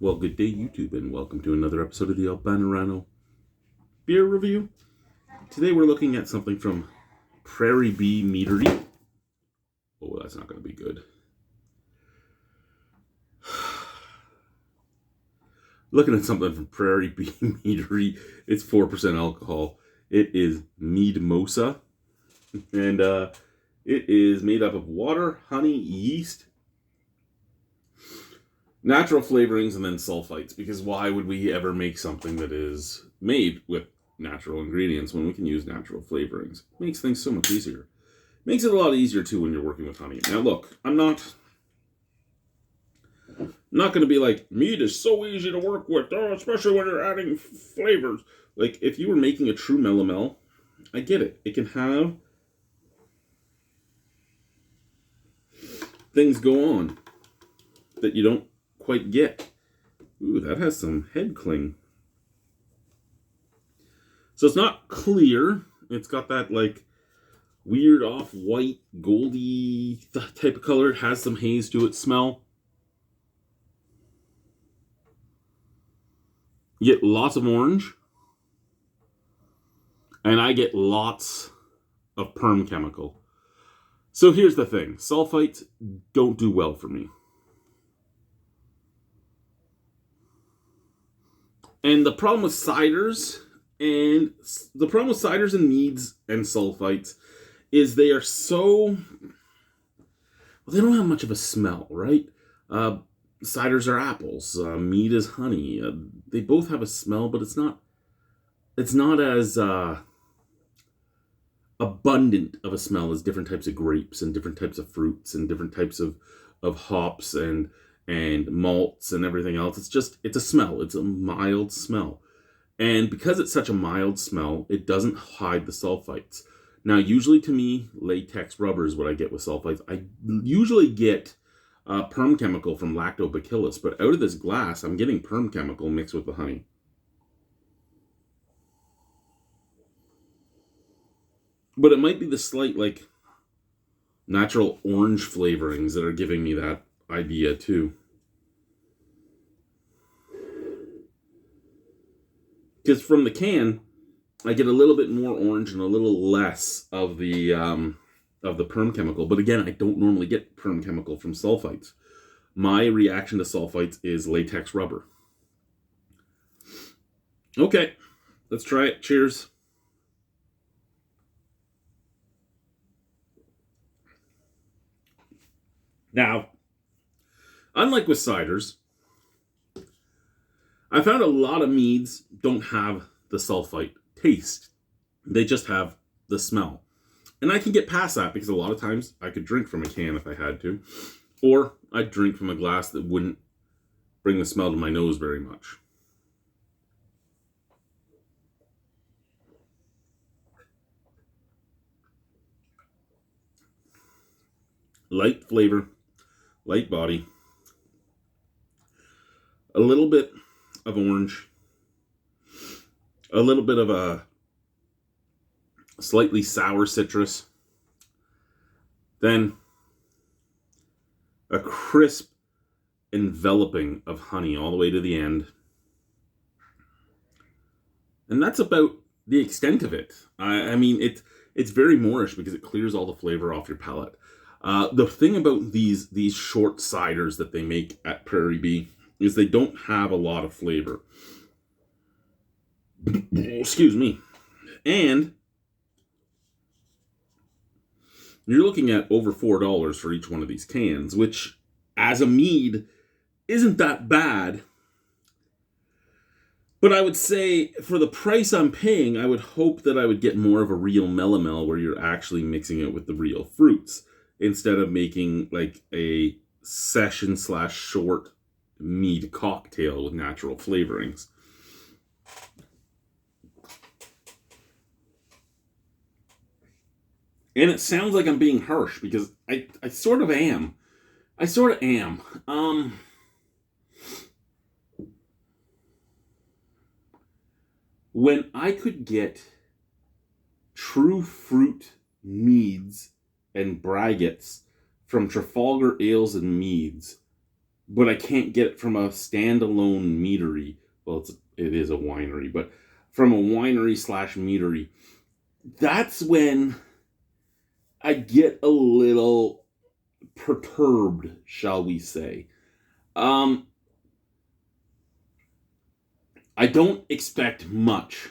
Well, good day, YouTube, and welcome to another episode of the Albino Rhino beer review. Today we're looking at something from Prairie Meadery. Oh, that's not going to be good. Looking at something from Prairie Meadery. It's 4% alcohol. It is Mead Mosa, and it is made up of water, honey, yeast, natural flavorings, and then sulfites, because why would we ever make something that is made with natural ingredients when we can use natural flavorings? It makes things so much easier. Makes it a lot easier too when you're working with honey. Now look, I'm not going to be like, mead is so easy to work with, especially when you're adding flavors. Like, if you were making a true melomel, I get it. It can have things go on that you don't quite get. Ooh, that has some head cling. So it's not clear. It's got that like weird off-white, goldy type of color. It has some haze to it. Smell. You get lots of orange. And I get lots of perm chemical. So here's the thing. Sulfites don't do well for me. And the problem with ciders and meads and sulfites is they are so, well, they don't have much of a smell, right? Ciders are apples. Mead is honey. They both have a smell, but it's not as abundant of a smell as different types of grapes and different types of fruits and different types of hops and malts and everything else. It's a smell. It's a mild smell. And because it's such a mild smell, it doesn't hide the sulfites. Now, usually to me, latex rubber is what I get with sulfites. I usually get perm chemical from lactobacillus, but out of this glass, I'm getting perm chemical mixed with the honey. But it might be the slight, like, natural orange flavorings that are giving me that idea, too. Because from the can, I get a little bit more orange and a little less of the perm chemical. But again, I don't normally get perm chemical from sulfites. My reaction to sulfites is latex rubber. Okay, let's try it. Cheers. Now, unlike with ciders, I found a lot of meads don't have the sulfite taste. They just have the smell. And I can get past that because a lot of times I could drink from a can if I had to. Or I'd drink from a glass that wouldn't bring the smell to my nose very much. Light flavor, light body, a little bit of orange, a little bit of a slightly sour citrus, then a crisp enveloping of honey all the way to the end. And that's about the extent of it. I mean, it's very Moorish because it clears all the flavor off your palate. The thing about these short ciders that they make at Prairie Bee is they don't have a lot of flavor. Excuse me. And you're looking at over $4 for each one of these cans, which, as a mead, isn't that bad. But I would say, for the price I'm paying, I would hope that I would get more of a real melomel where you're actually mixing it with the real fruits, instead of making like a session/short mead cocktail with natural flavorings. And it sounds like I'm being harsh because I sort of am. When I could get true fruit meads and braggots from Trafalgar Ales and Meads, but I can't get it from a standalone meadery. Well, it is a winery, but from a winery slash meadery, that's when I get a little perturbed, shall we say. Um, I don't expect much,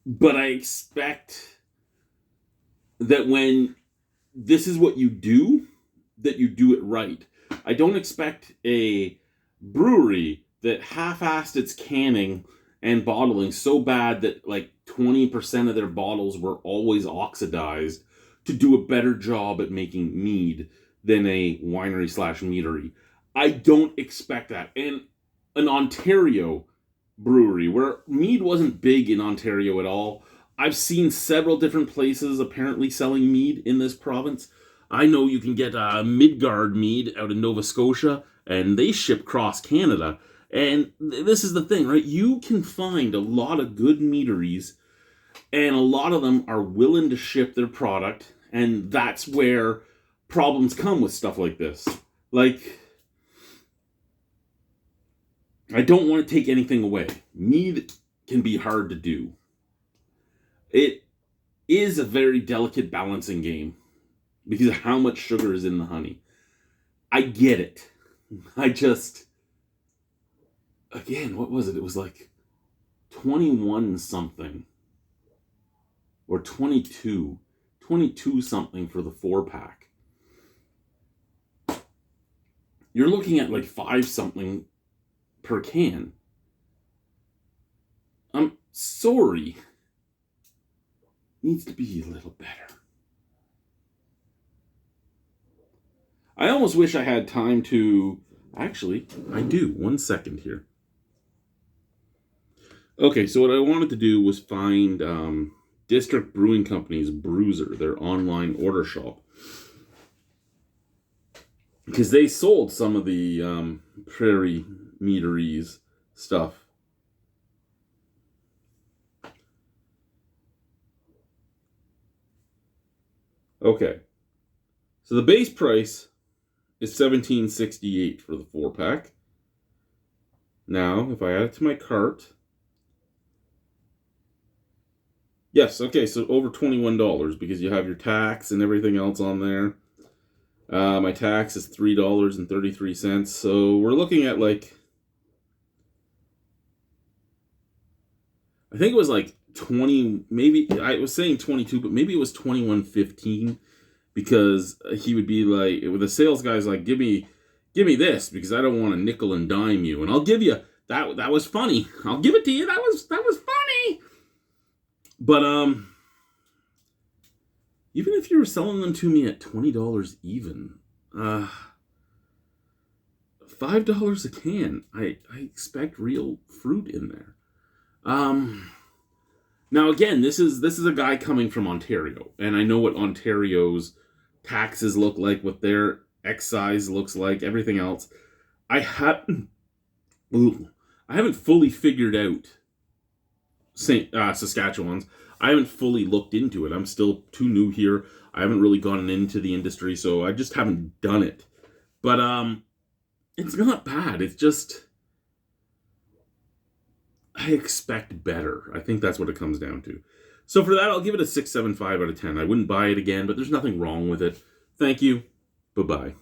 but I expect that when this is what you do, that you do it right. I don't expect a brewery that half-assed its canning and bottling so bad that like 20% of their bottles were always oxidized to do a better job at making mead than a winery slash meadery. I don't expect that. And an Ontario brewery where mead wasn't big in Ontario at all. I've seen several different places apparently selling mead in this province. I know you can get Midgard mead out in Nova Scotia, and they ship cross Canada. And this is the thing, right? You can find a lot of good meaderies, and a lot of them are willing to ship their product, and that's where problems come with stuff like this. Like, I don't want to take anything away. Mead can be hard to do. It is a very delicate balancing game because of how much sugar is in the honey. I get it. I just, again, what was it? It was like 21 something or 22 something for the 4-pack. You're looking at like 5 something per can. I'm sorry. Needs to be a little better. I almost wish I had time to... Actually, I do. 1 second here. Okay, so what I wanted to do was find District Brewing Company's Bruiser, their online order shop. Because they sold some of the Prairie meaderies stuff. Okay. So the base price is $17.68 for the 4-pack. Now, if I add it to my cart... Yes, okay, so over $21 because you have your tax and everything else on there. My tax is $3.33, so we're looking at like... I think it was like 20, maybe, I was saying 22, but maybe it was 21.15 because he would be like, the sales guy's like, give me this because I don't want to nickel and dime you, and I'll give you, that was funny. I'll give it to you, that was funny. But, even if you were selling them to me at $20 even, $5 a can, I expect real fruit in there. Now again, this is a guy coming from Ontario, and I know what Ontario's taxes look like, what their excise looks like, everything else. I haven't fully figured out Saskatchewan's. I haven't fully looked into it. I'm still too new here. I haven't really gone into the industry, so I just haven't done it. But it's not bad. It's just I expect better. I think that's what it comes down to. So for that, I'll give it a 6.75 out of 10. I wouldn't buy it again, but there's nothing wrong with it. Thank you. Bye-bye.